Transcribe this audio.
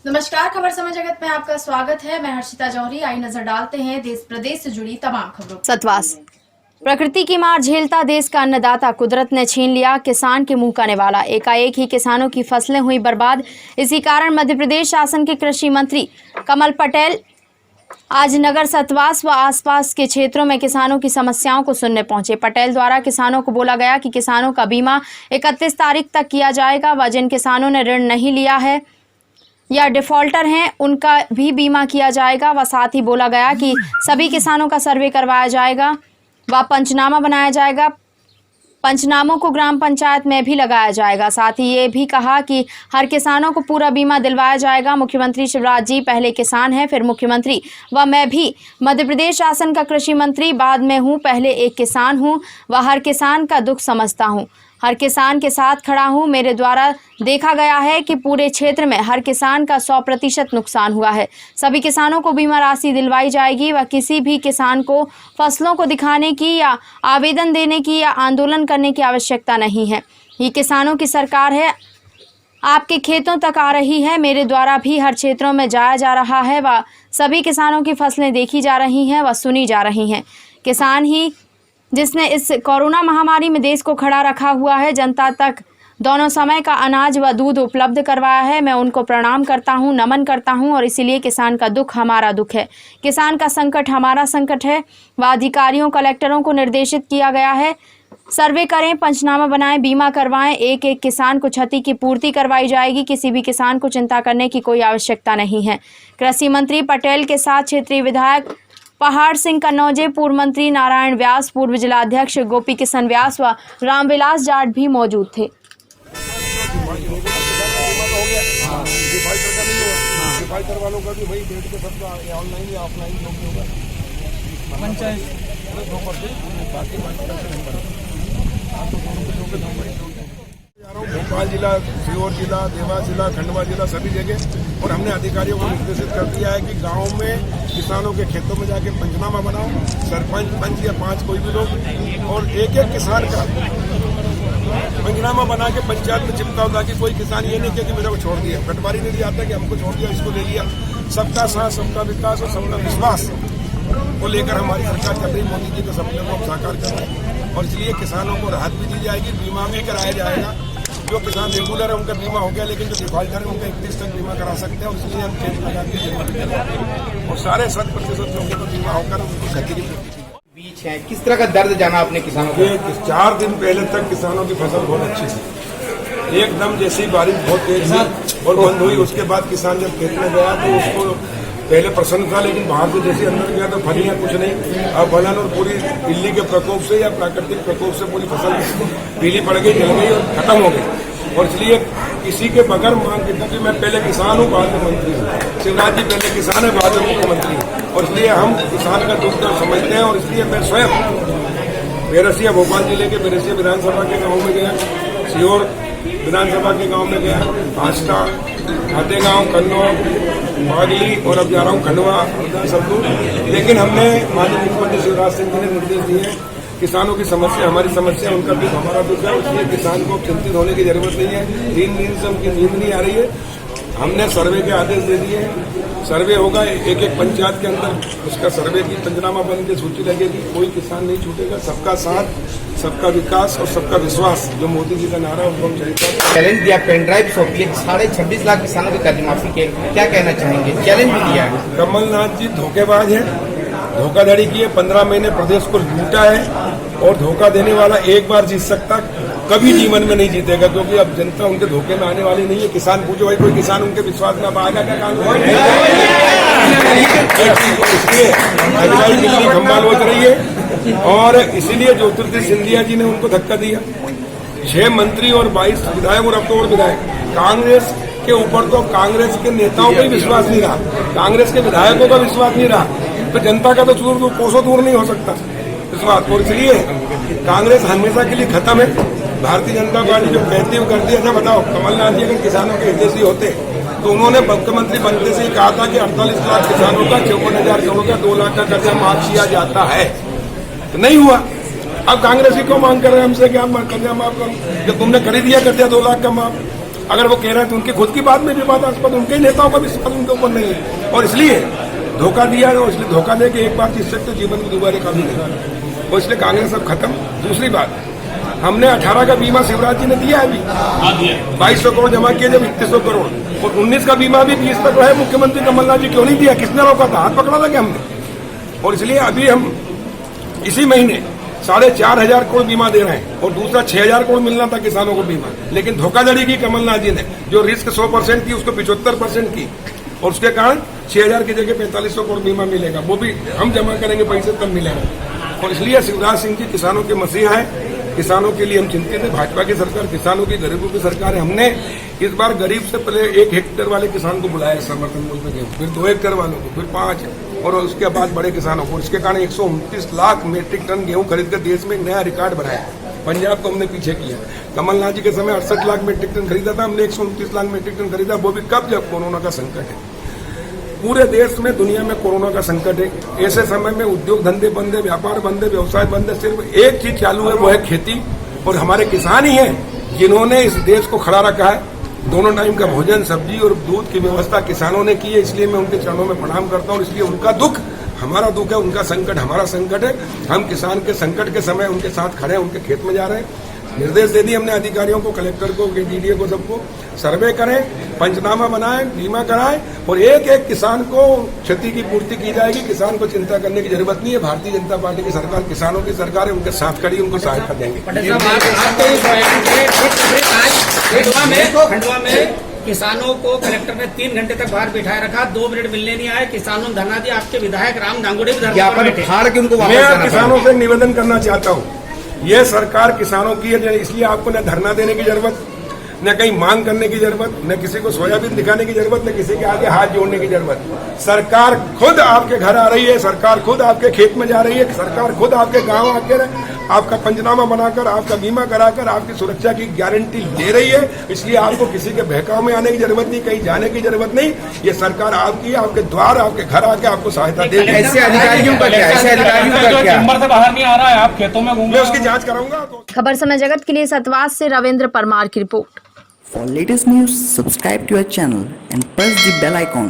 नमस्कार, खबर समय जगत में आपका स्वागत है। मैं हर्षिता जौहरी। आई नजर डालते हैं देश प्रदेश से जुड़ी तमाम खबरों। सतवास प्रकृति की मार झेलता देश का अन्नदाता कुदरत ने छीन लिया किसान के मुंह का निवाला। एकाएक ही किसानों की फसलें हुई बर्बाद। इसी कारण मध्य प्रदेश शासन के कृषि मंत्री कमल पटेल आज नगर सतवास व आसपास के क्षेत्रों में किसानों की समस्याओं को सुनने पहुंचे। पटेल द्वारा किसानों को बोला गया कि किसानों का बीमा 31 तारीख तक किया जाएगा व जिन किसानों ने ऋण नहीं लिया है या डिफॉल्टर हैं उनका भी बीमा किया जाएगा व साथ ही बोला गया कि सभी किसानों का सर्वे करवाया जाएगा व पंचनामा बनाया जाएगा। पंचनामों को ग्राम पंचायत में भी लगाया जाएगा। साथ ही ये भी कहा कि हर किसानों को पूरा बीमा दिलवाया जाएगा। मुख्यमंत्री शिवराज जी पहले किसान हैं, फिर मुख्यमंत्री व मैं भी मध्य प्रदेश शासन का कृषि मंत्री बाद में हूँ। पहले एक किसान हूँ व हर किसान का दुख समझता हूँ, हर किसान के साथ खड़ा हूँ। मेरे द्वारा देखा गया है कि पूरे क्षेत्र में हर किसान का 100% नुकसान हुआ है। सभी किसानों को बीमा राशि दिलवाई जाएगी व किसी भी किसान को फसलों को दिखाने की या आवेदन देने की या आंदोलन करने की आवश्यकता नहीं है। ये किसानों की सरकार है, आपके खेतों तक आ रही है। मेरे द्वारा भी हर क्षेत्रों में जाया जा रहा है व सभी किसानों की फसलें देखी जा रही हैं व सुनी जा रही हैं। किसान ही जिसने इस कोरोना महामारी में देश को खड़ा रखा हुआ है, जनता तक दोनों समय का अनाज व दूध उपलब्ध करवाया है। मैं उनको प्रणाम करता हूं, नमन करता हूं और इसीलिए किसान का दुख हमारा दुख है, किसान का संकट हमारा संकट है। व अधिकारियों कलेक्टरों को निर्देशित किया गया है, सर्वे करें, पंचनामा बनाएं, बीमा करवाएं। एक एक किसान को क्षति की पूर्ति करवाई जाएगी। किसी भी किसान को चिंता करने की कोई आवश्यकता नहीं है। कृषि मंत्री पटेल के साथ क्षेत्रीय विधायक पहाड़ सिंह कन्नौजे, पूर्व मंत्री नारायण व्यास, पूर्व जिलाध्यक्ष गोपी किशन व्यास व रामविलास जाट भी मौजूद थे। भोपाल जिला, सीहोर जिला, देवास जिला, खंडवा जिला, सभी जगह और हमने अधिकारियों को निर्देशित कर दिया है कि गांव में किसानों के खेतों में जाके पंचनामा बनाओ, सरपंच, पंच या 5 कोई भी लोग, और एक एक किसान का पंचनामा बना के पंचायत में चिपकाओ ताकि कोई किसान ये नहीं कहे कि मेरे को छोड़ दिया, पटवारी ने दिया था कि हमको छोड़ दिया, इसको ले लिया। सबका साथ, सबका विकास और सबका विश्वास को लेकर हमारी सरकार चल रही। मोदी जी के सपने को हम साकार कर रहे हैं और इसलिए किसानों को राहत भी दी जाएगी, बीमा भी कराया जाएगा। जो किसान रेगुलर है उनका बीमा हो गया, लेकिन जो डिफॉल्टर है उनका 31 तक बीमा करा सकते हैं और इसलिए हम खेत लगा के बीमा भी करवाते हैं और सारे 100% लोगों को बीमा होकर उनको क्षति की पूर्ति बीच है। किस तरह का दर्द जाना अपने किसानों को? 4 दिन पहले तक किसानों की फसल बहुत अच्छी थी, एकदम जैसी बारिश बहुत तेज थी और बंद हुई, उसके बाद किसान जब खेत में गया तो उसको पहले प्रसन्न था, लेकिन बाहर से जैसे अंदर गया तो फलियां कुछ नहीं। अब फलन और पूरी दिल्ली के प्रकोप से या प्राकृतिक प्रकोप से पूरी फसल पीली पड़ गई, जल गई और खत्म हो गई। और इसलिए किसी के बगैर मांग के, क्योंकि मैं पहले किसान हूँ, बाद में मंत्री हूँ, शिवराज जी पहले किसान है, बाद में मुख्यमंत्री हूँ, और इसलिए हम किसान का दुख दर्द समझते हैं। और इसलिए मैं स्वयं बेरसिया, भोपाल जिले के बेरसिया विधानसभा के गाँव में गया, सीहोर विधानसभा के गाँव में गया, भाष्टा, खातेगांव, कन्नौज, बागली और अब जा रहा हूँ खंडवा, सब लोग। लेकिन हमने माननीय मुख्यमंत्री शिवराज सिंह जी ने निर्देश दिए, किसानों की समस्या हमारी समस्या, उनका दुख हमारा दुख है, इसलिए किसान को चिंतित होने की जरूरत नहीं है। 3 दिन से उनकी नींद नहीं आ रही है। हमने सर्वे के आदेश दे दिए, सर्वे होगा एक एक पंचायत के अंदर, उसका सर्वे की पंचनामा बन के सूची लगेगी, कोई किसान नहीं छूटेगा। सबका साथ, सबका विकास और सबका विश्वास, जो मोदी जी का नारा उनको हम चाहिए। चैलेंज दिया पेन ड्राइव सौंपी 26.5 लाख किसानों की कर्ज माफी के, क्या कहना चाहेंगे? चैलेंज भी दिया है। कमलनाथ जी धोखेबाज है, धोखाधड़ी की है, 15 महीने प्रदेश को लूटा है और धोखा देने वाला एक बार जीत सकता, कभी जीवन में नहीं जीतेगा, क्योंकि अब जनता उनके धोखे में आने वाली नहीं है। किसान पूछो भाई, कोई किसान उनके विश्वास में पाएगा क्या? कानून इसलिए महंगाई कितनी खंभा लोच रही है और इसीलिए ज्योतिर्दित्य सिंधिया जी ने उनको धक्का दिया। 6 मंत्री और 22 विधायक और अब तो और विधायक। कांग्रेस के ऊपर तो कांग्रेस के नेताओं का ही विश्वास नहीं रहा, कांग्रेस के विधायकों का विश्वास नहीं रहा, तो जनता का तो कोसों दूर नहीं हो सकता विश्वास। और इसलिए कांग्रेस हमेशा के लिए खत्म है। भारतीय जनता पार्टी जो कहती है वो करती है। अच्छा बताओ, कमलनाथ जी अगर किसानों के हितैषी होते तो उन्होंने मुख्यमंत्री बनते से ही कहा था कि 48 लाख किसानों का 54,000 करोड़ का 2 लाख का कर्जा माफ किया जाता है, तो नहीं हुआ। अब कांग्रेस ही क्यों मांग कर रहे हैं हमसे कि आप कर्जा माफ करो, जब तुमने खरीद दिया कर्जा 2 लाख का माफ। अगर वो कह रहे हैं तो उनकी खुद की बात में विवादास्पद, उनके ही नेताओं का विश्वास उनके ऊपर नहीं है और इसलिए धोखा दिया और इसलिए धोखा दे के एक बार जीत सकते जीवन में दोबारा कभी नहीं, और इसलिए कांग्रेस अब खत्म। दूसरी बात, हमने 18 का बीमा शिवराज जी ने दिया है, अभी 2200 करोड़ जमा किए जब 3100 करोड़, और 19 का बीमा भी 20 तक है। मुख्यमंत्री कमलनाथ जी क्यों नहीं दिया? किसने रोका था? हाथ पकड़ा लगे हमने। और इसलिए अभी हम इसी महीने 4,500 करोड़ बीमा दे रहे हैं और दूसरा 6,000 करोड़ मिलना था किसानों को बीमा, लेकिन धोखाधड़ी की कमलनाथ जी ने, जो रिस्क 100% की उसको 75% की, और उसके कारण 6,000 की जगह 4500 करोड़ बीमा मिलेगा, वो भी हम जमा करेंगे पैसे तब मिलेगा। और इसलिए शिवराज सिंह जी किसानों के मसीहा है, किसानों के लिए हम चिंतित हैं। भाजपा की सरकार किसानों की, गरीबों की सरकार है। हमने इस बार गरीब से पहले 1 हेक्टेयर वाले किसान को बुलाया समर्थन मूल्य पे गेहूं, फिर 2 हेक्टेयर वालों को, फिर 5 और उसके बाद बड़े किसानों को। इसके कारण 129 लाख मीट्रिक टन गेहूं खरीद कर देश में एक नया रिकॉर्ड बनाया। पंजाब को हमने पीछे किया। कमलनाथ जी के समय 68 लाख मीट्रिक टन खरीदा था, हमने 129 लाख मीट्रिक टन खरीदा, वो भी कब? जब कोरोना का संकट है। पूरे देश में, दुनिया में कोरोना का संकट है। ऐसे समय में उद्योग धंधे बंद है, व्यापार बंद है, व्यवसाय बंद है। सिर्फ एक चीज चालू है, वो है खेती, और हमारे किसान ही हैं जिन्होंने इस देश को खड़ा रखा है। दोनों टाइम का भोजन, सब्जी और दूध की व्यवस्था किसानों ने की है, इसलिए मैं उनके चरणों में प्रणाम करता हूँ। इसलिए उनका दुख हमारा दुख है, उनका संकट हमारा संकट है। हम किसान के संकट के समय उनके साथ खड़े हैं, उनके खेत में जा रहे हैं। निर्देश दे दिए हमने अधिकारियों को, कलेक्टर को, डीडीए को, सबको सर्वे करें, पंचनामा बनाएं, बीमा कराएं और एक एक किसान को क्षति की पूर्ति की जाएगी। किसान को चिंता करने की जरूरत नहीं है। भारतीय जनता पार्टी की सरकार किसानों की सरकार है, उनके साथ खड़ी, उनको सहायता देंगे। खंडवा में किसानों को कलेक्टर ने 3 घंटे तक बाहर बिठाए रखा, 2 मिनट मिलने नहीं आए। किसानों ने धरना दिया, आपके विधायक राम गांगुड़े भी धरना पर बैठे। मैं किसानों से निवेदन करना चाहता हूँ, ये सरकार किसानों की है, इसलिए आपको न धरना देने की जरूरत, न कहीं मांग करने की जरूरत, न किसी को सोयाबीन दिखाने की जरूरत, न किसी के आगे हाथ जोड़ने की जरूरत। सरकार खुद आपके घर आ रही है, सरकार खुद आपके खेत में जा रही है, सरकार खुद आपके गांव आकर आपका पंचनामा बनाकर, आपका बीमा कराकर आपकी सुरक्षा की गारंटी दे रही है। इसलिए आपको किसी के बहकाव में आने की जरूरत नहीं, कहीं जाने की जरूरत नहीं। ये सरकार आपकी, आपके द्वार, आपके घर आके आपको सहायता देगी। ऐसे अधिकारियों का क्या? ऐसे अधिकारियों का क्या? चैम्बर से बाहर नहीं आ रहा है, आप खेतों में घूम, मैं उसकी जांच कराऊंगा। खबर समय जगत के लिए सतवास से रविंद्र परमार की report. For latest news, subscribe to our channel and press the bell icon.